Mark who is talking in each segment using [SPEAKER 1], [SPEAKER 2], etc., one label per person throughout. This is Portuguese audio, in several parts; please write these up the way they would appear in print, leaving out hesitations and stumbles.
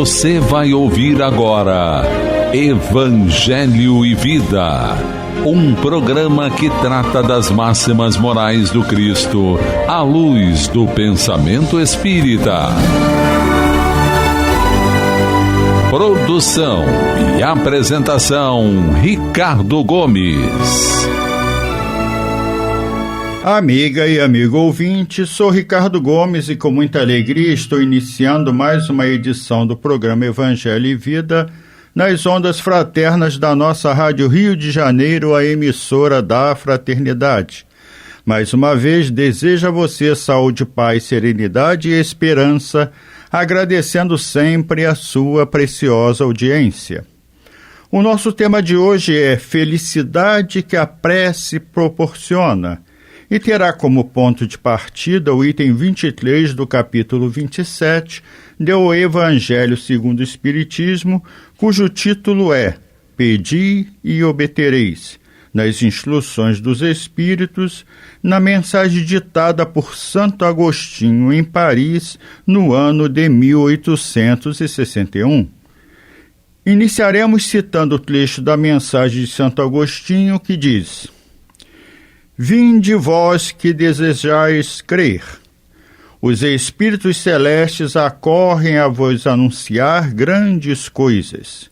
[SPEAKER 1] Você vai ouvir agora Evangelho e Vida, um programa que trata das máximas morais do Cristo à luz do pensamento espírita. Produção e apresentação, Ricardo Gomes.
[SPEAKER 2] Amiga e amigo ouvinte, sou Ricardo Gomes e com muita alegria estou iniciando mais uma edição do programa Evangelho e Vida nas ondas fraternas da nossa Rádio Rio de Janeiro, a emissora da Fraternidade. Mais uma vez, desejo a você saúde, paz, serenidade e esperança, agradecendo sempre a sua preciosa audiência. O nosso tema de hoje é felicidade que a prece proporciona e terá como ponto de partida o item 23 do capítulo 27 do Evangelho segundo o Espiritismo, cujo título é Pedi e obtereis, nas Instruções dos Espíritos, na mensagem ditada por Santo Agostinho em Paris, no ano de 1861. Iniciaremos citando o trecho da mensagem de Santo Agostinho que diz: Vinde vós que desejais crer. Os espíritos celestes acorrem a vos anunciar grandes coisas.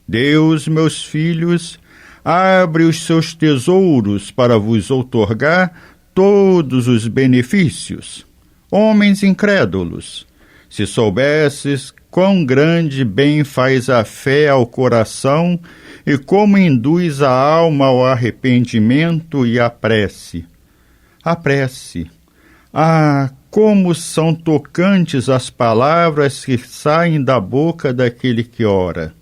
[SPEAKER 2] Deus, meus filhos, abre os seus tesouros para vos outorgar todos os benefícios. Homens incrédulos, se soubesses quão grande bem faz a fé ao coração e como induz a alma ao arrependimento e à prece. A prece. Ah, como são tocantes as palavras que saem da boca daquele que ora.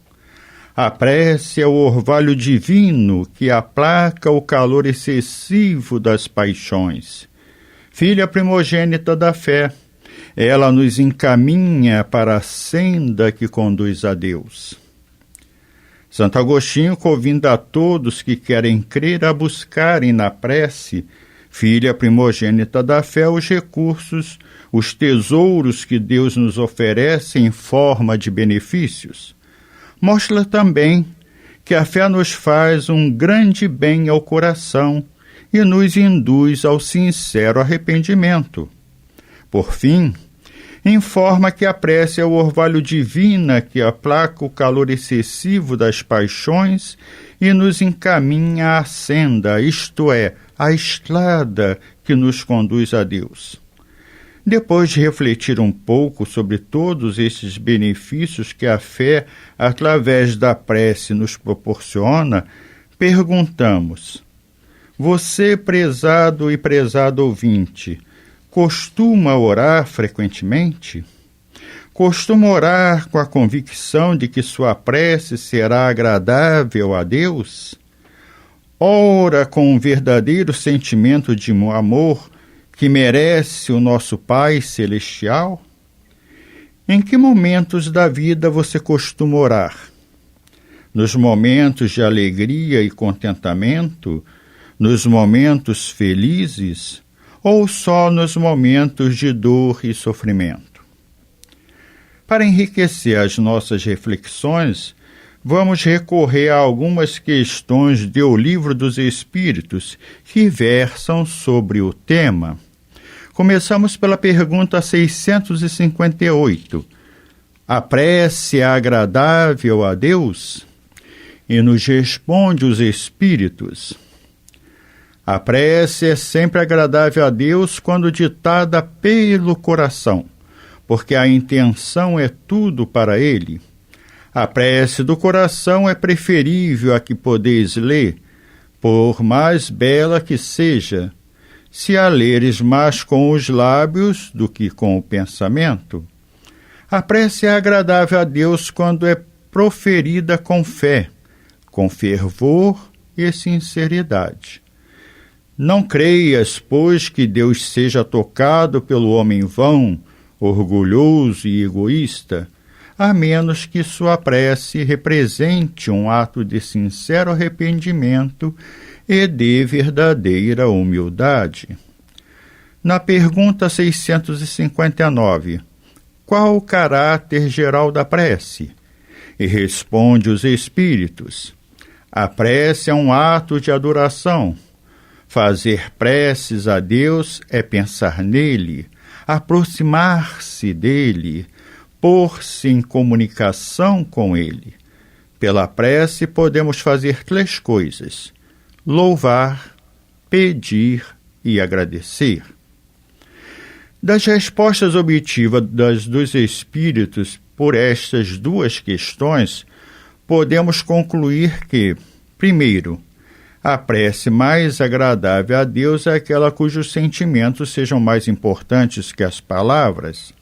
[SPEAKER 2] A prece é o orvalho divino que aplaca o calor excessivo das paixões. Filha primogênita da fé, ela nos encaminha para a senda que conduz a Deus. Santo Agostinho convida a todos que querem crer a buscarem na prece, filha primogênita da fé, os recursos, os tesouros que Deus nos oferece em forma de benefícios. Mostra também que a fé nos faz um grande bem ao coração e nos induz ao sincero arrependimento. Por fim, informa que a prece é o orvalho divino que aplaca o calor excessivo das paixões e nos encaminha à senda, isto é, à estrada que nos conduz a Deus. Depois de refletir um pouco sobre todos esses benefícios que a fé, através da prece, nos proporciona, perguntamos: você, prezado e prezado ouvinte, costuma orar frequentemente? Costuma orar com a convicção de que sua prece será agradável a Deus? Ora com um verdadeiro sentimento de amor que merece o nosso Pai Celestial? Em que momentos da vida você costuma orar? Nos momentos de alegria e contentamento? Nos momentos felizes? Ou só nos momentos de dor e sofrimento? Para enriquecer as nossas reflexões, vamos recorrer a algumas questões do Livro dos Espíritos que versam sobre o tema. Começamos pela pergunta 658. A prece é agradável a Deus? E nos responde os Espíritos: a prece é sempre agradável a Deus quando ditada pelo coração, porque a intenção é tudo para Ele. A prece do coração é preferível à que podeis ler, por mais bela que seja, se a leres mais com os lábios do que com o pensamento. A prece é agradável a Deus quando é proferida com fé, com fervor e sinceridade. Não creias, pois, que Deus seja tocado pelo homem vão, orgulhoso e egoísta, a menos que sua prece represente um ato de sincero arrependimento e de verdadeira humildade. Na pergunta 659, qual o caráter geral da prece? E responde os Espíritos: a prece é um ato de adoração. Fazer preces a Deus é pensar nele, aproximar-se dele, pôr-se em comunicação com ele. Pela prece podemos fazer 3 coisas: louvar, pedir e agradecer. Das respostas obtidas dos Espíritos por estas 2 questões, podemos concluir que, primeiro, a prece mais agradável a Deus é aquela cujos sentimentos sejam mais importantes que as palavras.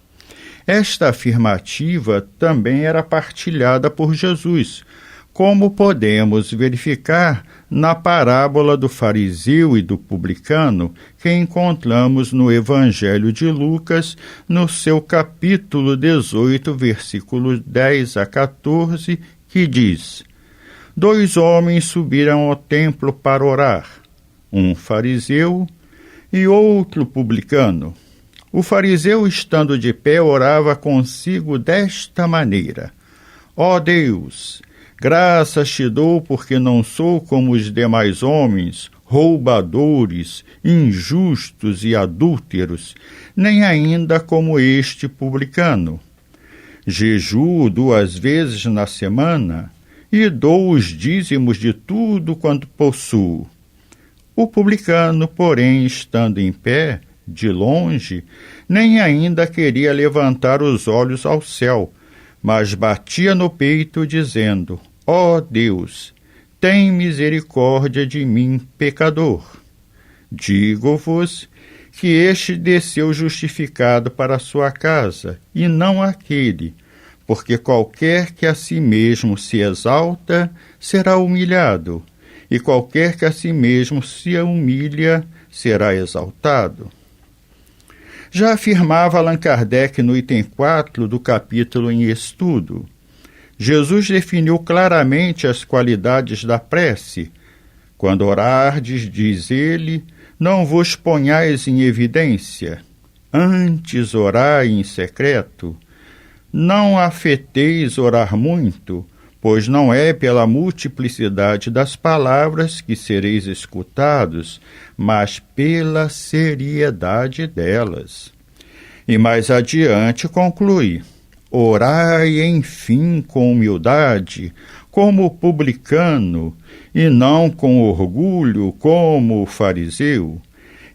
[SPEAKER 2] Esta afirmativa também era partilhada por Jesus, como podemos verificar na parábola do fariseu e do publicano, que encontramos no Evangelho de Lucas, no seu capítulo 18, versículos 10 a 14, que diz: 2 homens subiram ao templo para orar, um fariseu e outro publicano. O fariseu, estando de pé, orava consigo desta maneira: ó Deus, graças te dou porque não sou como os demais homens, roubadores, injustos e adúlteros, nem ainda como este publicano. Jejuo 2 vezes na semana e dou os dízimos de tudo quanto possuo. O publicano, porém, estando em pé, de longe, nem ainda queria levantar os olhos ao céu, mas batia no peito, dizendo: ó Deus, tem misericórdia de mim, pecador. Digo-vos que este desceu justificado para a sua casa, e não aquele, porque qualquer que a si mesmo se exalta, será humilhado, e qualquer que a si mesmo se humilha, será exaltado. Já afirmava Allan Kardec no item 4 do capítulo em estudo: Jesus definiu claramente as qualidades da prece. Quando orardes, diz ele, não vos ponhais em evidência, antes orai em secreto. Não afeteis orar muito, pois não é pela multiplicidade das palavras que sereis escutados, mas pela seriedade delas. E mais adiante conclui: orai, enfim, com humildade, como o publicano, e não com orgulho, como o fariseu.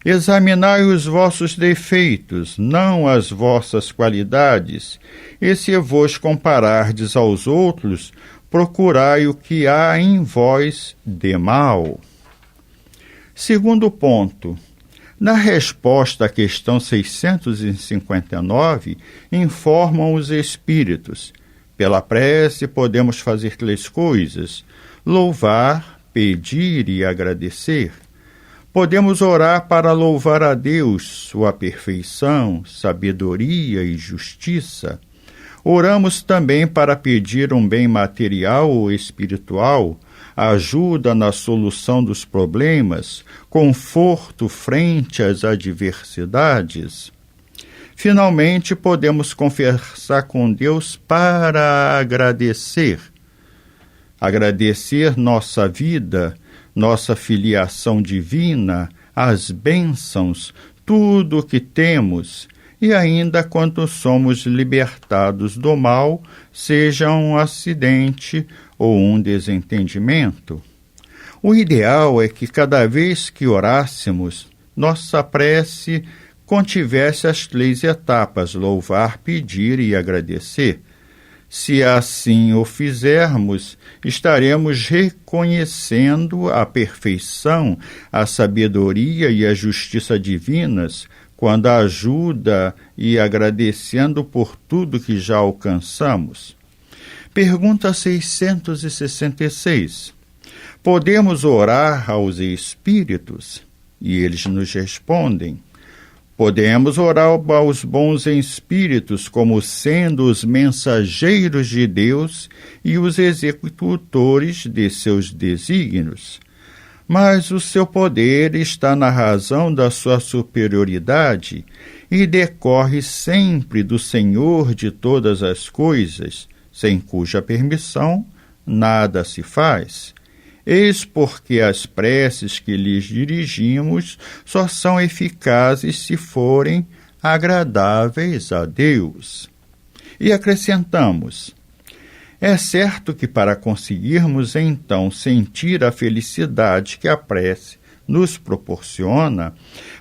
[SPEAKER 2] Examinai os vossos defeitos, não as vossas qualidades, e se vos comparardes aos outros, procurai o que há em vós de mal. Segundo ponto. Na resposta à questão 659, informam os Espíritos: pela prece podemos fazer 3 coisas: louvar, pedir e agradecer. Podemos orar para louvar a Deus, sua perfeição, sabedoria e justiça. Oramos também para pedir um bem material ou espiritual, ajuda na solução dos problemas, conforto frente às adversidades. Finalmente, podemos conversar com Deus para agradecer. Agradecer nossa vida, nossa filiação divina, as bênçãos, tudo o que temos, e ainda quando somos libertados do mal, seja um acidente ou um desentendimento. O ideal é que cada vez que orássemos, nossa prece contivesse as 3 etapas: louvar, pedir e agradecer. Se assim o fizermos, estaremos reconhecendo a perfeição, a sabedoria e a justiça divinas, quando ajuda e agradecendo por tudo que já alcançamos. Pergunta 666. Podemos orar aos Espíritos? E eles nos respondem: podemos orar aos bons espíritos como sendo os mensageiros de Deus e os executores de seus desígnios. mas o seu poder está na razão da sua superioridade e decorre sempre do Senhor de todas as coisas, sem cuja permissão nada se faz. Eis porque as preces que lhes dirigimos só são eficazes se forem agradáveis a Deus. E acrescentamos: é certo que para conseguirmos então sentir a felicidade que a prece nos proporciona,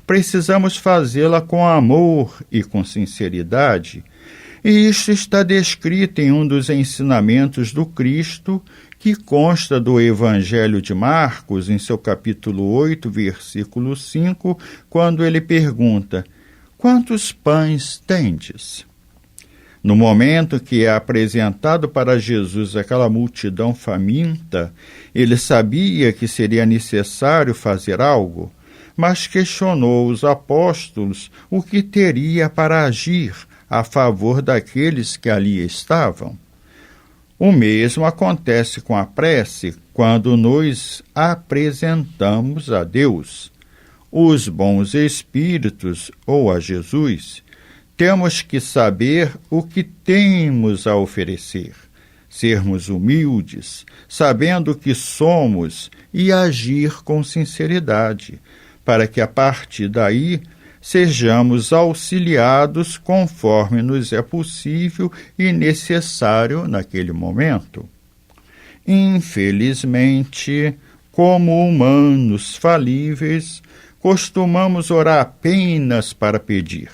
[SPEAKER 2] precisamos fazê-la com amor e com sinceridade, e isto está descrito em um dos ensinamentos do Cristo, que consta do Evangelho de Marcos, em seu capítulo 8, versículo 5, quando ele pergunta: quantos pães tendes? No momento que é apresentado para Jesus aquela multidão faminta, ele sabia que seria necessário fazer algo, mas questionou os apóstolos o que teria para agir a favor daqueles que ali estavam. O mesmo acontece com a prece quando nos apresentamos a Deus, os bons espíritos ou a Jesus. Temos que saber o que temos a oferecer, sermos humildes, sabendo o que somos e agir com sinceridade, para que a partir daí sejamos auxiliados conforme nos é possível e necessário naquele momento. Infelizmente, como humanos falíveis, costumamos orar apenas para pedir.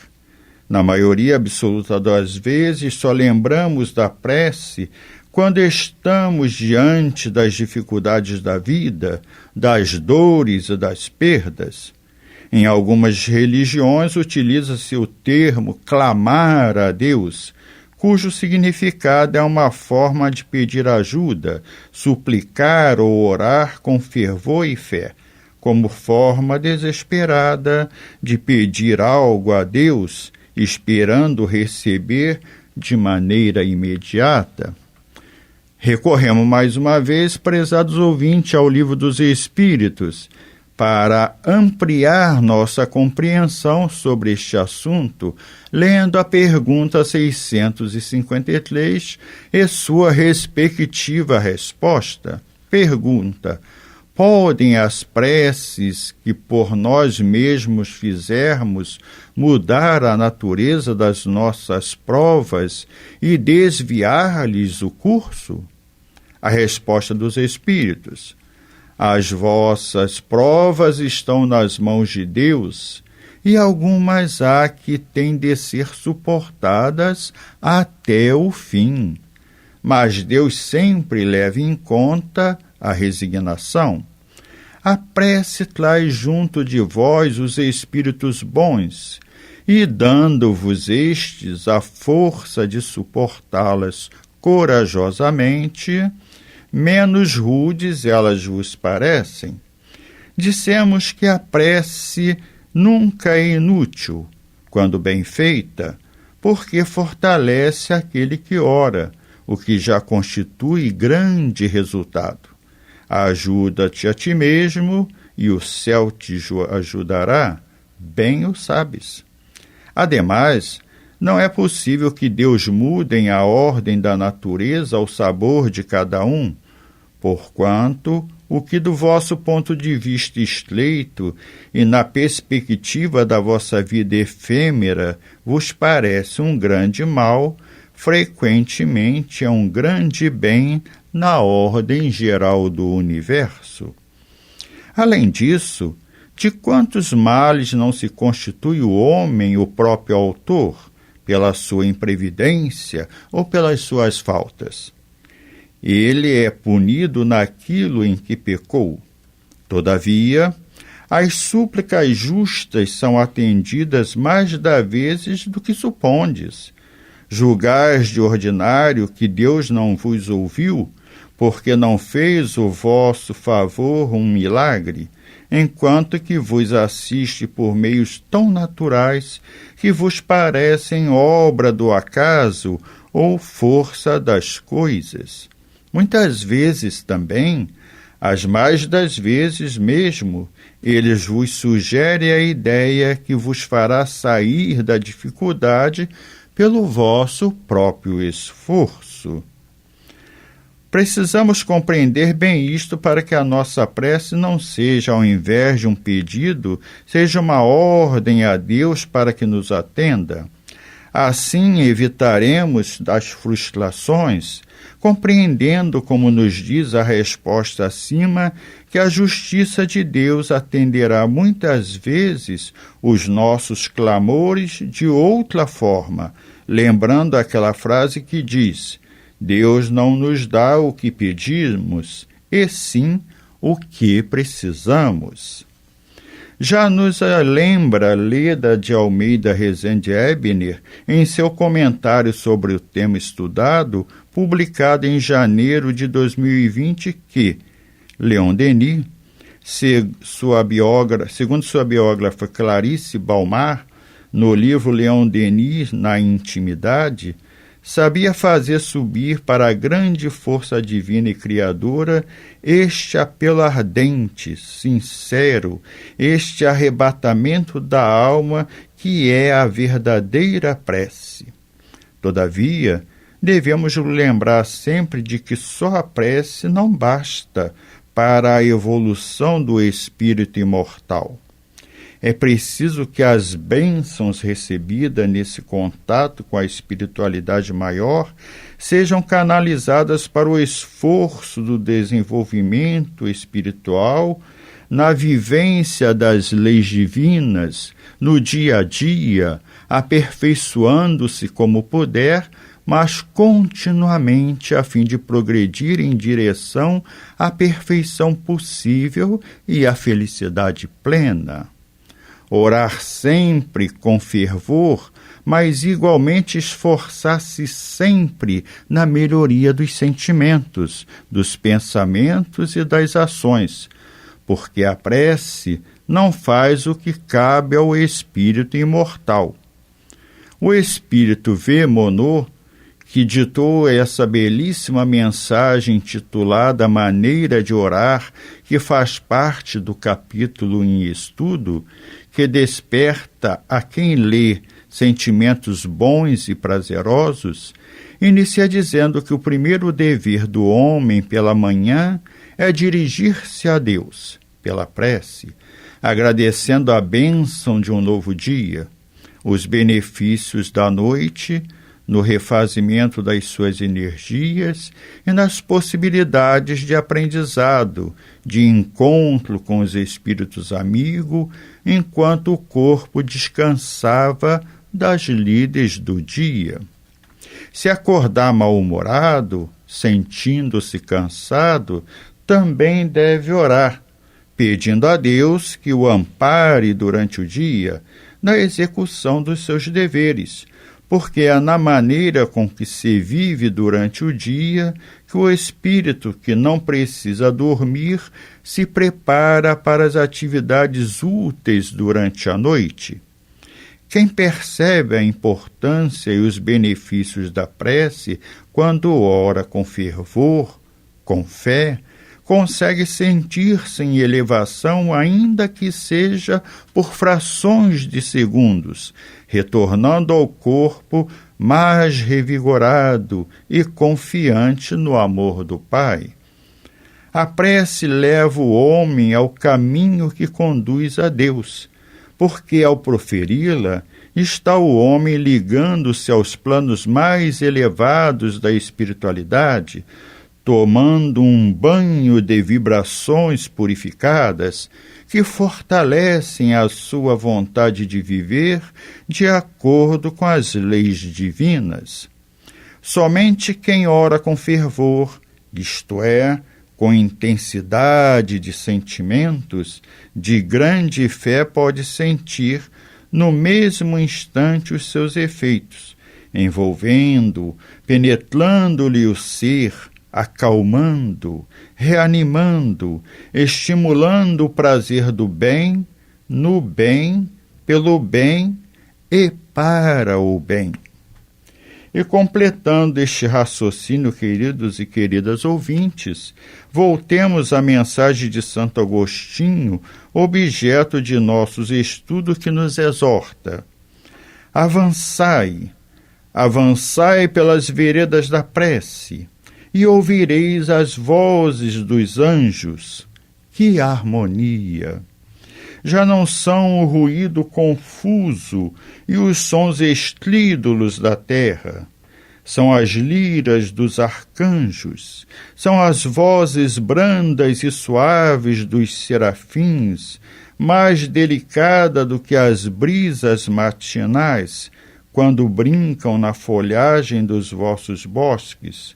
[SPEAKER 2] Na maioria absoluta das vezes, só lembramos da prece quando estamos diante das dificuldades da vida, das dores e das perdas. Em algumas religiões, utiliza-se o termo clamar a Deus, cujo significado é uma forma de pedir ajuda, suplicar ou orar com fervor e fé, como forma desesperada de pedir algo a Deus, esperando receber de maneira imediata. Recorremos mais uma vez, prezados ouvintes, ao Livro dos Espíritos, para ampliar nossa compreensão sobre este assunto, lendo a pergunta 653 e sua respectiva resposta. Pergunta: podem as preces que por nós mesmos fizermos mudar a natureza das nossas provas e desviar-lhes o curso? A resposta dos Espíritos: as vossas provas estão nas mãos de Deus, e algumas há que têm de ser suportadas até o fim. Mas Deus sempre leva em conta a resignação. A prece traz junto de vós os espíritos bons, e dando-vos estes a força de suportá-las corajosamente, menos rudes elas vos parecem. Dissemos que a prece nunca é inútil, quando bem feita, porque fortalece aquele que ora, o que já constitui grande resultado. Ajuda-te a ti mesmo, e o céu te ajudará, bem o sabes. Ademais, não é possível que Deus mude a ordem da natureza ao sabor de cada um, porquanto o que do vosso ponto de vista estreito e na perspectiva da vossa vida efêmera vos parece um grande mal, frequentemente é um grande bem na ordem geral do universo. Além disso, de quantos males não se constitui o homem o próprio autor, pela sua imprevidência ou pelas suas faltas? Ele é punido naquilo em que pecou. Todavia, as súplicas justas são atendidas mais das vezes do que supondes. Julgais de ordinário que Deus não vos ouviu, porque não fez o vosso favor um milagre, enquanto que vos assiste por meios tão naturais que vos parecem obra do acaso ou força das coisas. Muitas vezes também As mais das vezes mesmo, eles vos sugerem a ideia que vos fará sair da dificuldade pelo vosso próprio esforço. Precisamos compreender bem isto para que a nossa prece não seja, ao invés de um pedido, seja uma ordem a Deus para que nos atenda. Assim evitaremos as frustrações, compreendendo, como nos diz a resposta acima, que a justiça de Deus atenderá muitas vezes os nossos clamores de outra forma, lembrando aquela frase que diz: Deus não nos dá o que pedimos, e sim o que precisamos. Já nos lembra Leda de Almeida Rezende Ebner em seu comentário sobre o tema estudado, publicado em janeiro de 2020, que Leon Denis, segundo sua biógrafa Clarice Balmar, no livro Leon Denis na Intimidade, sabia fazer subir para a grande força divina e criadora este apelo ardente, sincero, este arrebatamento da alma que é a verdadeira prece. Todavia, devemos lembrar sempre de que só a prece não basta para a evolução do espírito imortal. É preciso que as bênçãos recebidas nesse contato com a espiritualidade maior sejam canalizadas para o esforço do desenvolvimento espiritual, na vivência das leis divinas, no dia a dia, aperfeiçoando-se como puder, mas continuamente a fim de progredir em direção à perfeição possível e à felicidade plena. Orar sempre com fervor, mas igualmente esforçar-se sempre na melhoria dos sentimentos, dos pensamentos e das ações, porque a prece não faz o que cabe ao espírito imortal. O espírito V. Monod, que ditou essa belíssima mensagem intitulada Maneira de Orar, que faz parte do capítulo em estudo, que desperta a quem lê sentimentos bons e prazerosos, inicia dizendo que o primeiro dever do homem pela manhã é dirigir-se a Deus, pela prece, agradecendo a bênção de um novo dia, os benefícios da noite, no refazimento das suas energias e nas possibilidades de aprendizado, de encontro com os espíritos amigos, enquanto o corpo descansava das lides do dia. Se acordar mal-humorado, sentindo-se cansado, também deve orar, pedindo a Deus que o ampare durante o dia na execução dos seus deveres, porque é na maneira com que se vive durante o dia que o espírito que não precisa dormir se prepara para as atividades úteis durante a noite. Quem percebe a importância e os benefícios da prece quando ora com fervor, com fé, consegue sentir-se em elevação, ainda que seja por frações de segundos, retornando ao corpo mais revigorado e confiante no amor do Pai. A prece leva o homem ao caminho que conduz a Deus, porque ao proferi-la está o homem ligando-se aos planos mais elevados da espiritualidade, tomando um banho de vibrações purificadas que fortalecem a sua vontade de viver de acordo com as leis divinas. Somente quem ora com fervor, isto é, com intensidade de sentimentos, de grande fé, pode sentir no mesmo instante os seus efeitos, envolvendo, penetrando-lhe o ser, acalmando, reanimando, estimulando o prazer do bem, no bem, pelo bem e para o bem. E completando este raciocínio, queridos e queridas ouvintes, voltemos à mensagem de Santo Agostinho, objeto de nossos estudos, que nos exorta: avançai, avançai pelas veredas da prece, e ouvireis as vozes dos anjos. Que harmonia! Já não são o ruído confuso e os sons estrídulos da terra. São as liras dos arcanjos, são as vozes brandas e suaves dos serafins, mais delicada do que as brisas matinais, quando brincam na folhagem dos vossos bosques.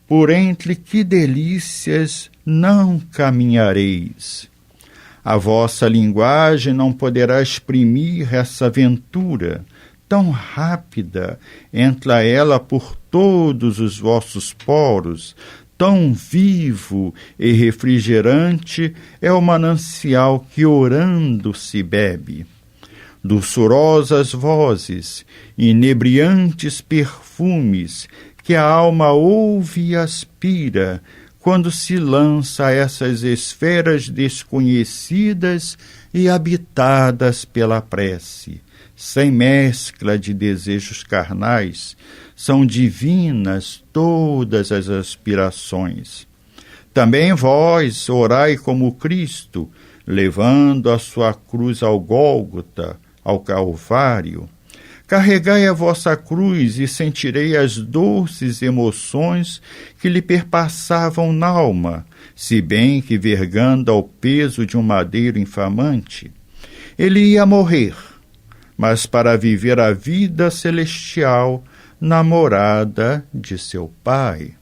[SPEAKER 2] Por entre que delícias não caminhareis. A vossa linguagem não poderá exprimir essa ventura tão rápida, entra ela por todos os vossos poros, tão vivo e refrigerante é o manancial que orando se bebe. Doçorosas vozes, inebriantes perfumes, que a alma ouve e aspira, quando se lança a essas esferas desconhecidas e habitadas pela prece, sem mescla de desejos carnais, são divinas todas as aspirações. Também vós orai como Cristo, levando a sua cruz ao Gólgota, ao Calvário. Carregai a vossa cruz e sentirei as doces emoções que lhe perpassavam n'alma, se bem que vergando ao peso de um madeiro infamante. Ele ia morrer, mas para viver a vida celestial na morada de seu Pai.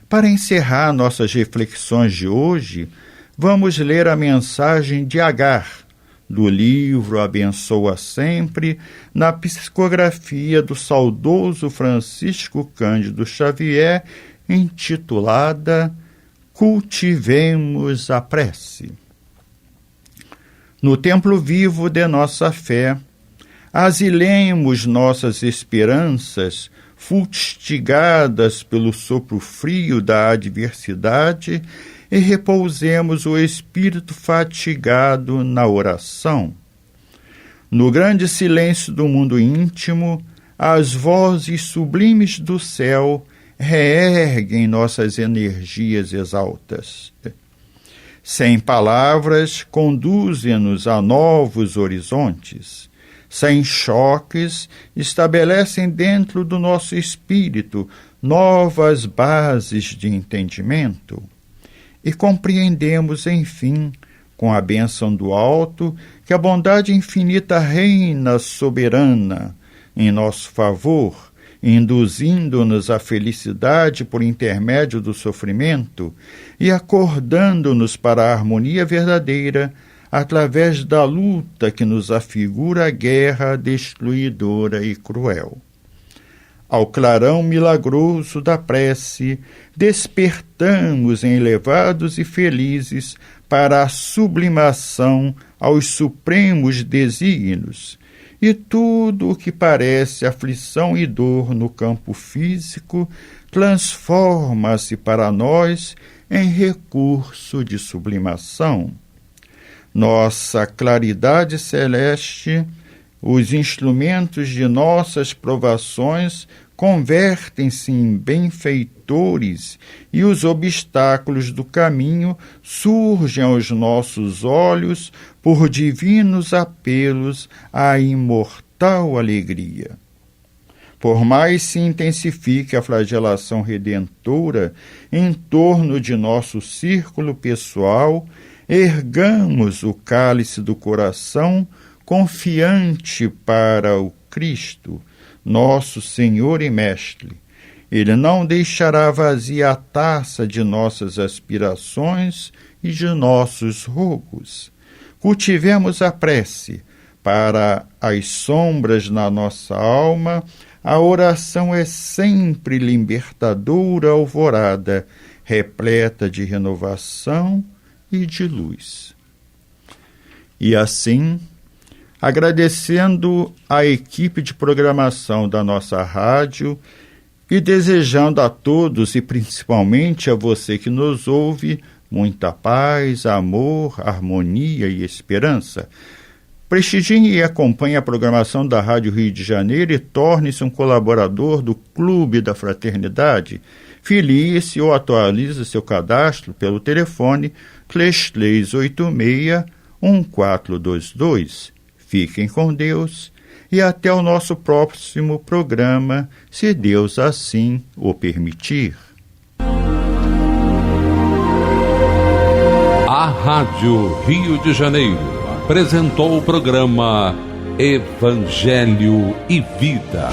[SPEAKER 2] Para encerrar nossas reflexões de hoje, vamos ler a mensagem de Agar, do livro Abençoa Sempre, na psicografia do saudoso Francisco Cândido Xavier, intitulada Cultivemos a Prece. No templo vivo de nossa fé, asilemos nossas esperanças, fustigadas pelo sopro frio da adversidade, e repousemos o espírito fatigado na oração. No grande silêncio do mundo íntimo, as vozes sublimes do céu reerguem nossas energias exaltas. Sem palavras, conduzem-nos a novos horizontes. Sem choques, estabelecem dentro do nosso espírito novas bases de entendimento. E compreendemos, enfim, com a bênção do alto, que a bondade infinita reina soberana em nosso favor, induzindo-nos à felicidade por intermédio do sofrimento e acordando-nos para a harmonia verdadeira através da luta que nos afigura a guerra destruidora e cruel. Ao clarão milagroso da prece, despertamos elevados e felizes para a sublimação aos supremos desígnios, e tudo o que parece aflição e dor no campo físico transforma-se para nós em recurso de sublimação. Nossa claridade celeste, os instrumentos de nossas provações convertem-se em benfeitores e os obstáculos do caminho surgem aos nossos olhos por divinos apelos à imortal alegria. Por mais se intensifique a flagelação redentora em torno de nosso círculo pessoal, ergamos o cálice do coração confiante para o Cristo, nosso Senhor e Mestre. Ele não deixará vazia a taça de nossas aspirações e de nossos rogos. Cultivemos a prece. Para as sombras na nossa alma, a oração é sempre libertadora alvorada, repleta de renovação e de luz. E assim, agradecendo a equipe de programação da nossa rádio e desejando a todos, e principalmente a você que nos ouve, muita paz, amor, harmonia e esperança. Prestigie e acompanhe a programação da Rádio Rio de Janeiro e torne-se um colaborador do Clube da Fraternidade. Filie-se ou atualize seu cadastro pelo telefone 3386-1422. Fiquem com Deus e até o nosso próximo programa, se Deus assim o permitir.
[SPEAKER 1] A Rádio Rio de Janeiro apresentou o programa Evangelho e Vida.